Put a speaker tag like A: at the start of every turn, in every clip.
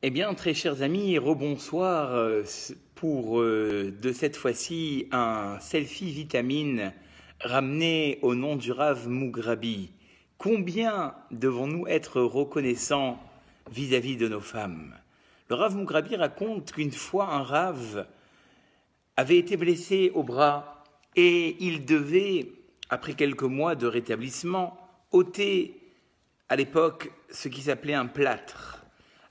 A: Eh bien, très chers amis, rebonsoir pour de cette fois-ci un selfie vitamine ramené au nom du Rav Mugrabi. Combien devons-nous être reconnaissants vis-à-vis de nos femmes? Le Rav Mugrabi raconte qu'une fois un Rav avait été blessé au bras et il devait, après quelques mois de rétablissement, ôter à l'époque ce qui s'appelait un plâtre.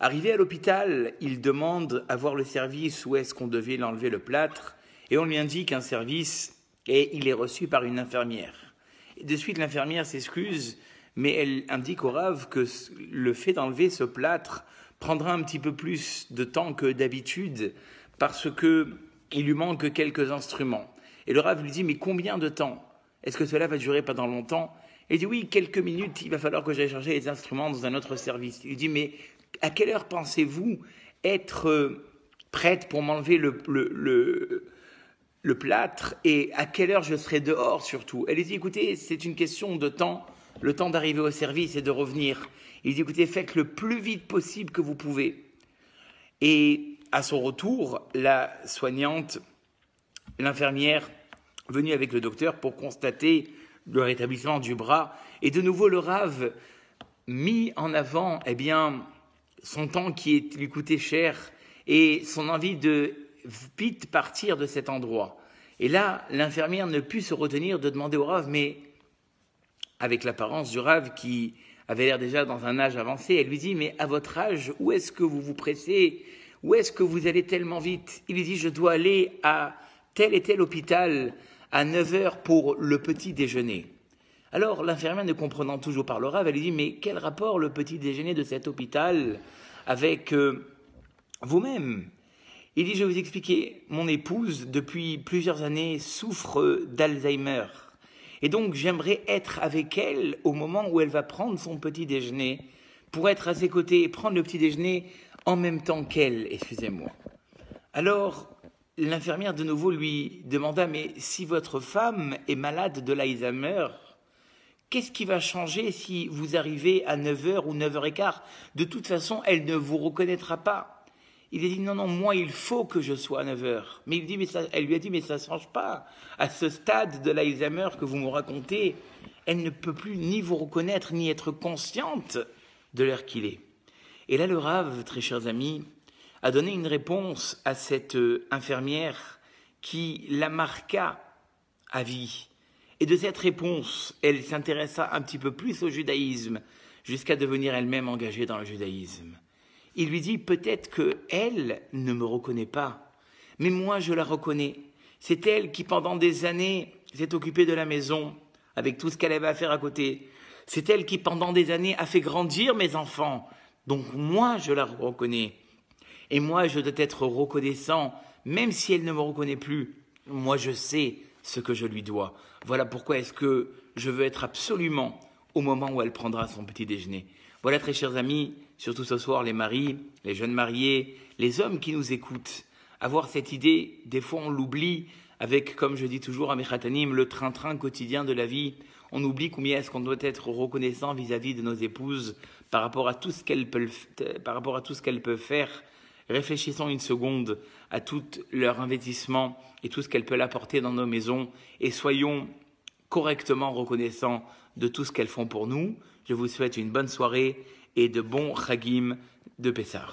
A: Arrivé à l'hôpital, il demande à voir le service où est-ce qu'on devait l'enlever le plâtre et on lui indique un service et il est reçu par une infirmière. Et de suite, l'infirmière s'excuse, mais elle indique au Rav que le fait d'enlever ce plâtre prendra un petit peu plus de temps que d'habitude parce qu'il lui manque quelques instruments. Et le Rav lui dit, mais combien de temps? Est-ce que cela va durer pendant longtemps? Il dit, oui, quelques minutes, il va falloir que j'aille chercher les instruments dans un autre service. Il lui dit, mais à quelle heure pensez-vous être prête pour m'enlever le plâtre et à quelle heure je serai dehors surtout? Elle dit, écoutez, c'est une question de temps, le temps d'arriver au service et de revenir. Il dit, écoutez, faites le plus vite possible que vous pouvez. Et à son retour, la soignante, l'infirmière, venue avec le docteur pour constater le rétablissement du bras, et de nouveau le Rav mis en avant, son temps qui lui coûtait cher et son envie de vite partir de cet endroit. Et là, l'infirmière ne put se retenir de demander au Rav, mais avec l'apparence du Rav qui avait l'air déjà dans un âge avancé, elle lui dit, mais à votre âge, où est-ce que vous vous pressez? Où est-ce que vous allez tellement vite? Il lui dit, je dois aller à tel et tel hôpital à 9h pour le petit déjeuner. Alors, l'infirmière, ne comprenant toujours pas le Rav, elle lui dit, mais quel rapport le petit déjeuner de cet hôpital avec vous-même? Il dit, je vais vous expliquer, mon épouse, depuis plusieurs années, souffre d'Alzheimer. Et donc, j'aimerais être avec elle au moment où elle va prendre son petit déjeuner, pour être à ses côtés et prendre le petit déjeuner en même temps qu'elle, excusez-moi. Alors, l'infirmière de nouveau lui demanda, mais si votre femme est malade de l'Alzheimer, qu'est-ce qui va changer si vous arrivez à 9h ou 9h15? De toute façon, elle ne vous reconnaîtra pas. Il a dit, non, moi, il faut que je sois à 9h. Mais elle lui a dit, mais ça ne change pas. À ce stade de l'Alzheimer que vous me racontez, elle ne peut plus ni vous reconnaître, ni être consciente de l'heure qu'il est. Et là, le Rav, très chers amis, a donné une réponse à cette infirmière qui la marqua à vie. Et de cette réponse, elle s'intéressa un petit peu plus au judaïsme, jusqu'à devenir elle-même engagée dans le judaïsme. Il lui dit, peut-être qu'elle ne me reconnaît pas, mais moi je la reconnais. C'est elle qui pendant des années s'est occupée de la maison, avec tout ce qu'elle avait à faire à côté. C'est elle qui pendant des années a fait grandir mes enfants. Donc moi je la reconnais. Et moi je dois être reconnaissant, même si elle ne me reconnaît plus. Moi je sais ce que je lui dois. Voilà pourquoi est-ce que je veux être absolument au moment où elle prendra son petit déjeuner. Voilà, très chers amis, surtout ce soir, les maris, les jeunes mariés, les hommes qui nous écoutent, avoir cette idée, des fois on l'oublie, avec, comme je dis toujours à mes khatanim, le train-train quotidien de la vie. On oublie combien est-ce qu'on doit être reconnaissant vis-à-vis de nos épouses par rapport à tout ce qu'elles peuvent faire. Réfléchissons une seconde à tout leur investissement et tout ce qu'elles peuvent apporter dans nos maisons et soyons correctement reconnaissants de tout ce qu'elles font pour nous. Je vous souhaite une bonne soirée et de bons Chagim de Pessah.